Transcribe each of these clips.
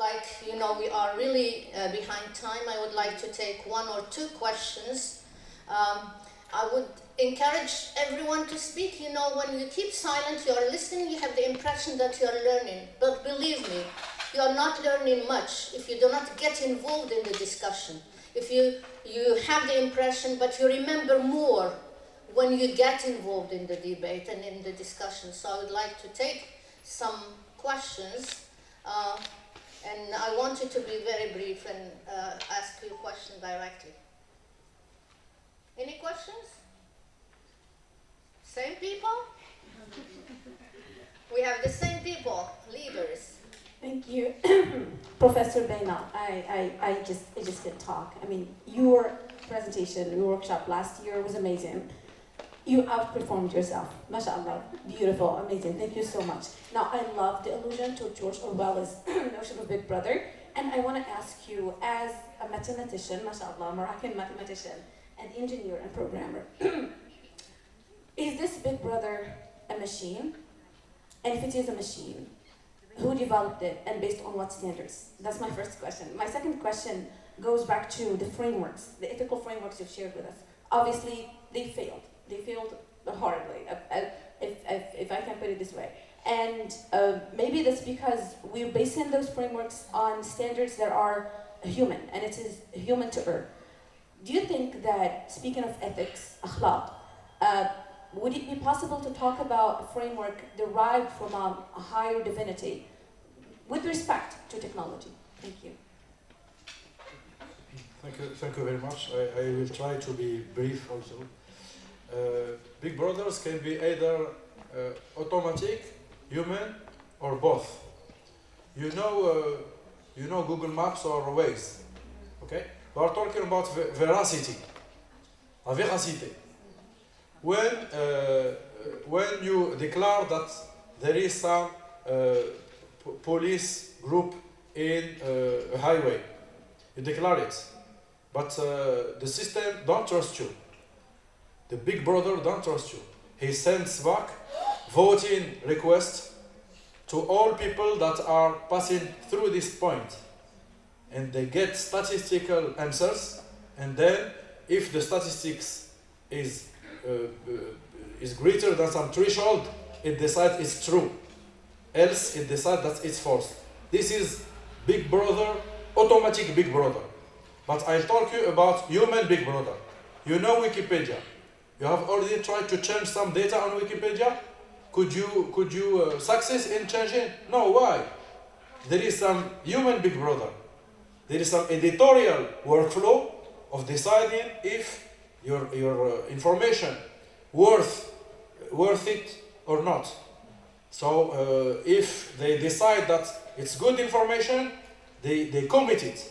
like, you know, we are really behind time. I would like to take one or two questions. I would encourage everyone to speak. You know, when you keep silent, you are listening, you have the impression that you are learning. But believe me, you are not learning much if you do not get involved in the discussion. If you have the impression, but you remember more when you get involved in the debate and in the discussion. So I would like to take some questions. And I want you to be very brief and ask you a question directly. Any questions? Same people? We have the same people, leaders. Thank you. Professor Baina, I just can't talk. I mean, your presentation, your workshop last year was amazing. You outperformed yourself. MashaAllah. Beautiful, amazing. Thank you so much. Now, I love the allusion to George Orwell's notion of Big Brother. And I want to ask you, as a mathematician, MashaAllah, Moroccan mathematician, an engineer and programmer, is this Big Brother a machine? And if it is a machine, who developed it and based on what standards? That's my first question. My second question goes back to the frameworks, the ethical frameworks you've shared with us. Obviously, they failed. They failed horribly, if I can put it this way. And maybe that's because we're basing those frameworks on standards that are human, and it is human to err. Do you think that, speaking of ethics, akhlaq, would it be possible to talk about a framework derived from a higher divinity with respect to technology? Thank you. Thank you very much. I will try to be brief also. Big brothers can be either automatic, human, or both. You know Google Maps or Waze, okay? We are talking about veracity, la véracité. When you declare that there is some police group in a highway, you declare it, but the system don't trust you. The big brother don't trust you. He sends back voting requests to all people that are passing through this point. And they get statistical answers, and then if the statistics is greater than some threshold, it decides it's true. Else it decides that it's false. This is big brother, automatic big brother. But I'll talk to you about human big brother. You know Wikipedia. You have already tried to change some data on Wikipedia? Could you success in changing? No, why? There is some human big brother. There is some editorial workflow of deciding if your information worth it or not. So if they decide that it's good information, they commit it.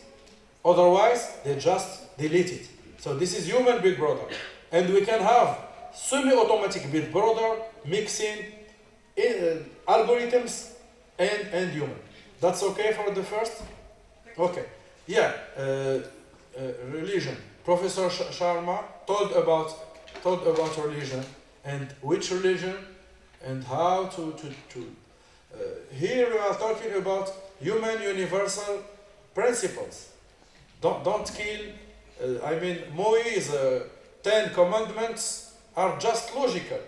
Otherwise, they just delete it. So this is human big brother. And we can have semi-automatic big brother mixing algorithms and human. That's okay for the first? Okay. Yeah, religion. Professor Sharma told about religion and which religion and how to here we are talking about human universal principles. Don't kill. I mean, Moïse 10 commandments are just logical,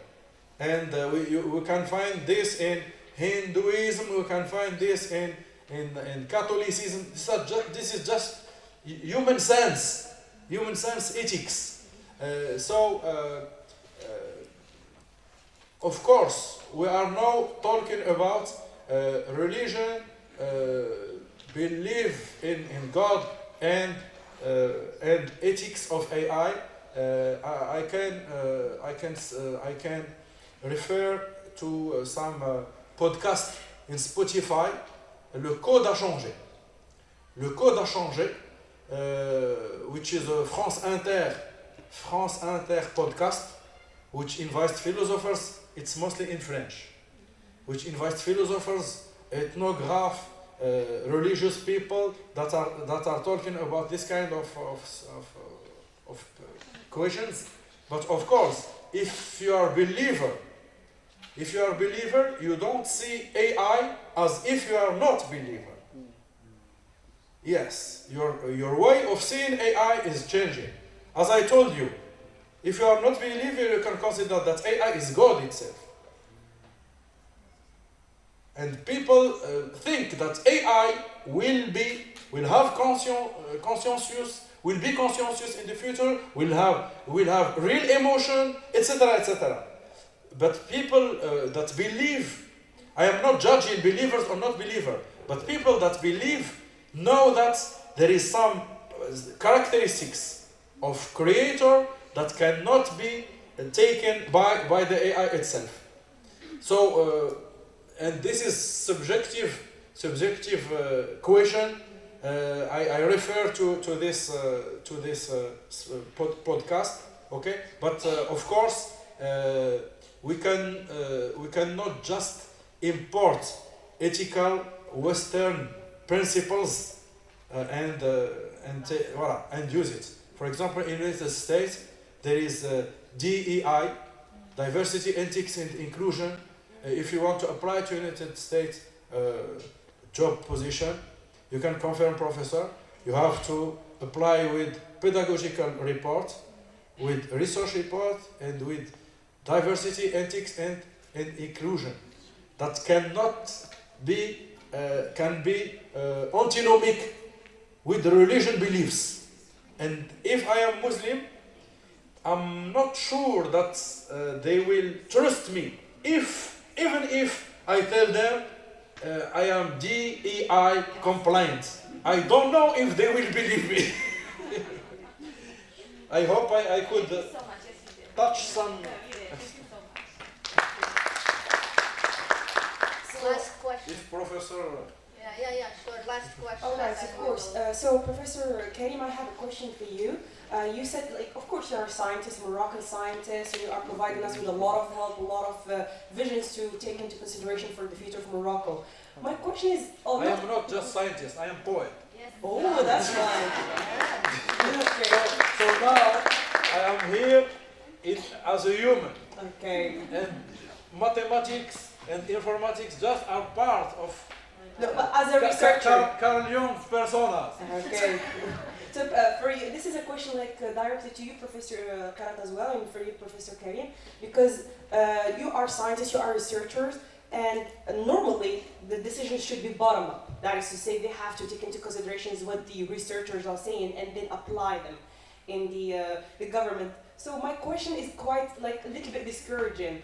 and we can find this in Hinduism. We can find this in Catholicism. This is just human sense ethics. Of course, we are now talking about religion, belief in God, and ethics of AI. I can refer to some podcasts in Spotify. Le code a changé. Le code a changé, which is a France Inter podcast, which invites philosophers. It's mostly in French, which invites philosophers, ethnographics, religious people that are talking about this kind of questions. But of course, if you are a believer, you don't see AI as if you are not a believer. Yes, your way of seeing AI is changing. As I told you, if you are not believer, you can consider that AI is God itself. And people think that AI will have conscientious, will be conscientious in the future, will have real emotion, etc., etc. But people that believe, I am not judging believers or not believer, but people that believe know that there is some characteristics of creator that cannot be taken by the AI itself. So, and this is subjective question. I refer to this podcast. Okay, but of course we cannot just import ethical Western principles and use it. For example, in the United States, there is DEI, diversity, ethics, and inclusion. If you want to apply to United States job position, you can confirm professor. You have to apply with pedagogical report, with research report, and with diversity, ethics, and inclusion. That cannot be can be antinomic with the religion beliefs. And if I am Muslim, I'm not sure that they will trust me. Even if I tell them I am DEI compliant, I don't know if they will believe me. I hope I could touch some. Last question. If Professor. Yeah, sure. Last question. Oh, nice, of course. So, Professor Karim, I have a question for you. You said, of course, you are a scientist, Moroccan scientist, and you are providing us with a lot of help, a lot of visions to take into consideration for the future of Morocco. My question is... I am not just scientist, I am poet. Yes. Oh, that's fine. Okay. So now, I am here as a human. Okay. And mathematics and informatics just are part of No, but as a researcher... Carl Jung's personas. Okay. So for you, this is a question directly to you, Professor Karat, as well, and for you, Professor Karim, because you are scientists, you are researchers, and normally the decisions should be bottom up. That is to say, they have to take into consideration what the researchers are saying and then apply them in the government. So my question is quite a little bit discouraging.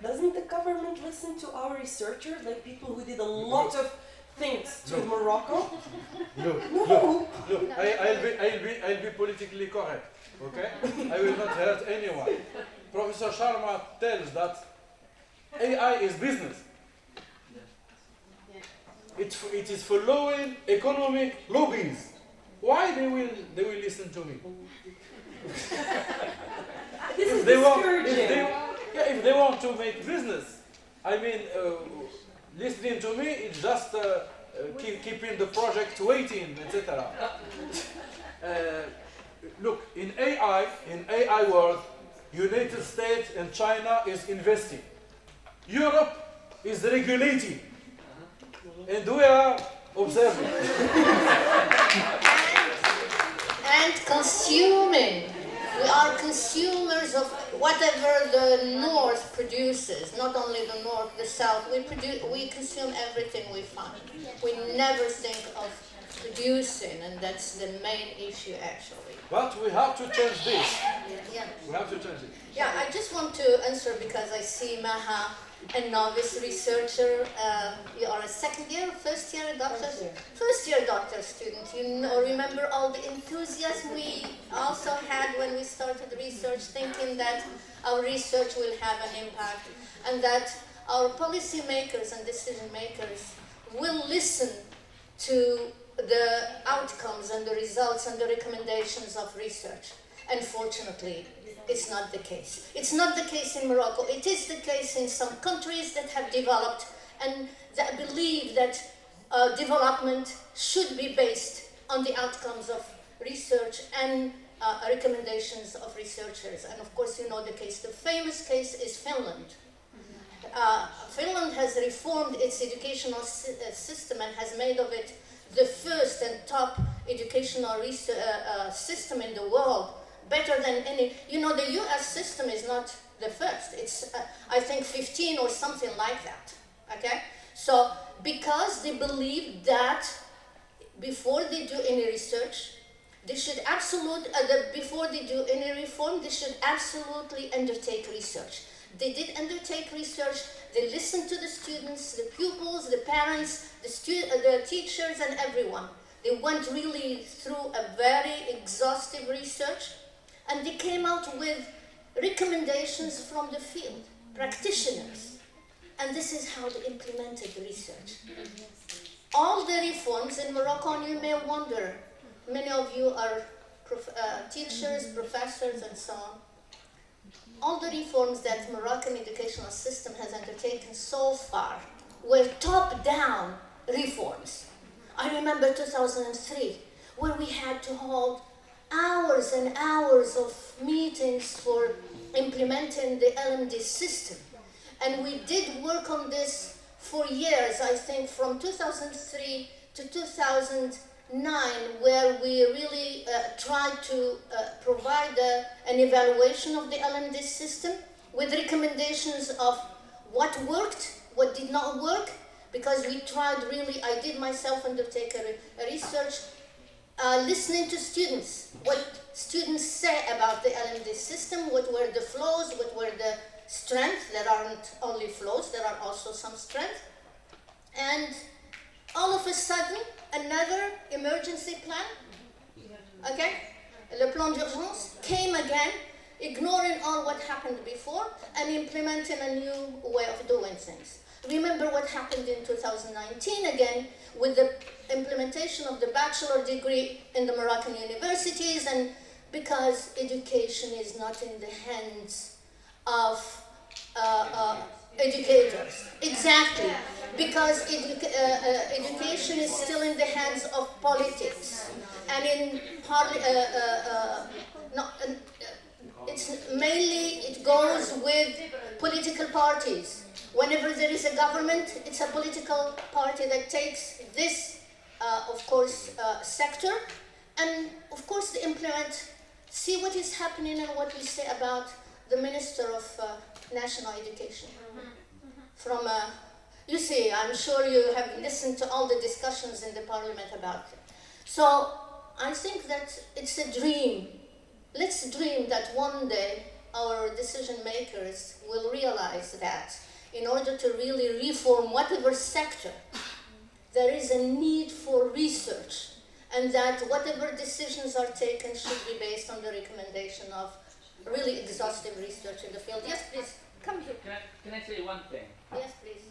Doesn't the government listen to our researchers, people who did a lot of things to Morocco? Look, I'll be politically correct, okay? I will not hurt anyone. Professor Sharma tells that AI is business. It is following economic lobbies. Why they will listen to me? This is discouraging. If they want to make business, I mean, listening to me is just keeping the project waiting, etc. Look, in AI world, United States and China is investing. Europe is regulating, and we are observing. And consuming. We are consumers of whatever the North produces, not only the North, the South. We consume everything we find. We never think of producing, and that's the main issue actually. But we have to change this. Yeah. We have to change it. Yeah, I just want to answer because I see Maha, a novice researcher. You are a second year, first year doctor? First year doctor student. You remember all the enthusiasm we also had when we started research, thinking that our research will have an impact and that our policy makers and decision makers will listen to the outcomes and the results and the recommendations of research. Unfortunately, it's not the case. It's not the case in Morocco. It is the case in some countries that have developed and that believe that development should be based on the outcomes of research and recommendations of researchers. And of course, you know the case. The famous case is Finland. Finland has reformed its educational system and has made of it the first and top educational system in the world, better than any. You know, the US system is not the first. It's, I think, 15 or something like that. Okay? So, because they believe that before they do any research, they should before they do any reform, they should absolutely undertake research. They did undertake research. They listened to the students, the pupils, the parents, the teachers, and everyone. They went really through a very exhaustive research, and they came out with recommendations from the field, practitioners. And this is how they implemented the research. All the reforms in Morocco, and you may wonder, many of you are teachers, professors, and so on. All the reforms that Moroccan educational system has undertaken so far were top-down reforms. I remember 2003, where we had to hold hours and hours of meetings for implementing the LMD system. And we did work on this for years, I think from 2003 to 2009, where we really tried to provide an evaluation of the LMD system with recommendations of what worked, what did not work, because we tried really, I did myself undertake a research, listening to students, what students say about the LMD system, what were the flaws, what were the strengths. There aren't only flaws, there are also some strengths. And all of a sudden, another emergency plan, okay, le plan d'urgence, came again, ignoring all what happened before and implementing a new way of doing things. Remember what happened in 2019 again with the implementation of the bachelor degree in the Moroccan universities, and because education is not in the hands of educators. Exactly. Because education is still in the hands of politics. And in it's mainly, it goes with political parties. Whenever there is a government, it's a political party that takes this, of course, sector, and of course they implement, see what is happening and what we say about the Minister of National Education. From you see, I'm sure you have listened to all the discussions in the parliament about it. So I think that it's a dream. Let's dream that one day our decision makers will realize that in order to really reform whatever sector, there is a need for research, and that whatever decisions are taken should be based on the recommendation of really exhaustive research in the field. Yes, please, come here. Can I say one thing? Yes, please.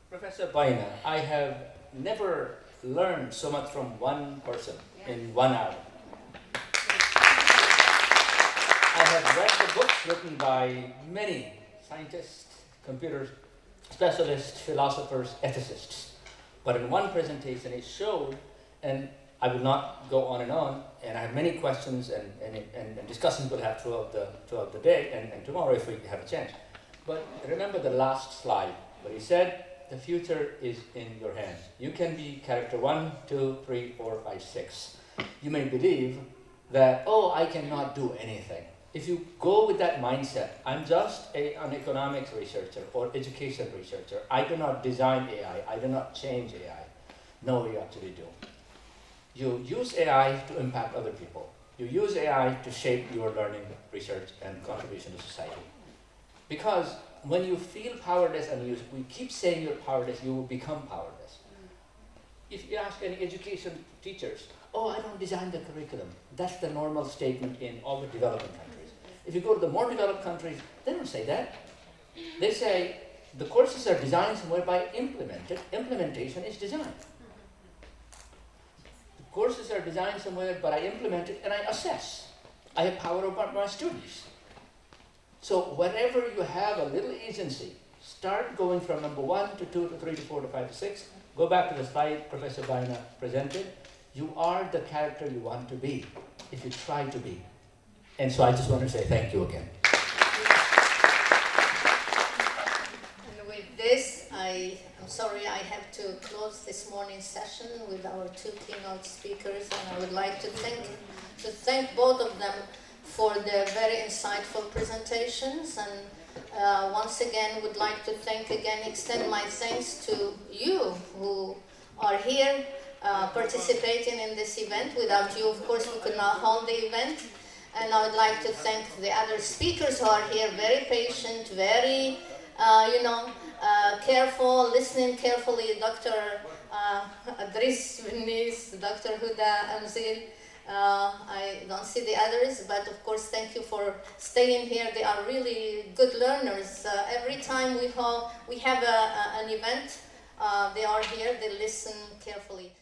Professor Baina, I have never learned so much from one person in 1 hour. I have read the books written by many scientists, computer specialists, philosophers, ethicists. But in one presentation it showed, and I will not go on, and I have many questions and discussions we'll have throughout the day and tomorrow if we have a chance. But remember the last slide, where he said, the future is in your hands. You can be character 1, 2, 3, 4, 5, 6. You may believe that, oh, I cannot do anything. If you go with that mindset, I'm just an economics researcher or education researcher. I do not design AI. I do not change AI. No, you actually do. You use AI to impact other people. You use AI to shape your learning, research, and contribution to society. Because when you feel powerless, and we keep saying you're powerless, you will become powerless. If you ask any education teachers, oh, I don't design the curriculum. That's the normal statement in all the developing countries. If you go to the more developed countries, they don't say that. They say the courses are designed somewhere by implemented. Implementation is design. The courses are designed somewhere, but I implement it and I assess. I have power over my students. So wherever you have a little agency, start going from number 1 to 2 to 3 to 4 to 5 to 6. Go back to the slide Professor Baina presented. You are the character you want to be, if you try to be. And so I just want to say thank you again. And with this, I I'm sorry I have to close this morning's session with our two keynote speakers, and I would like to thank both of them for their very insightful presentations, and once again would like to extend my thanks to you who are here participating in this event. Without you, of course, we could not hold the event. And I would like to thank the other speakers who are here, very patient, very, careful, listening carefully. Dr. Adris Benis, Dr. Huda Amzil. I don't see the others, but of course, thank you for staying here. They are really good learners. Every time we have an event, they are here, they listen carefully.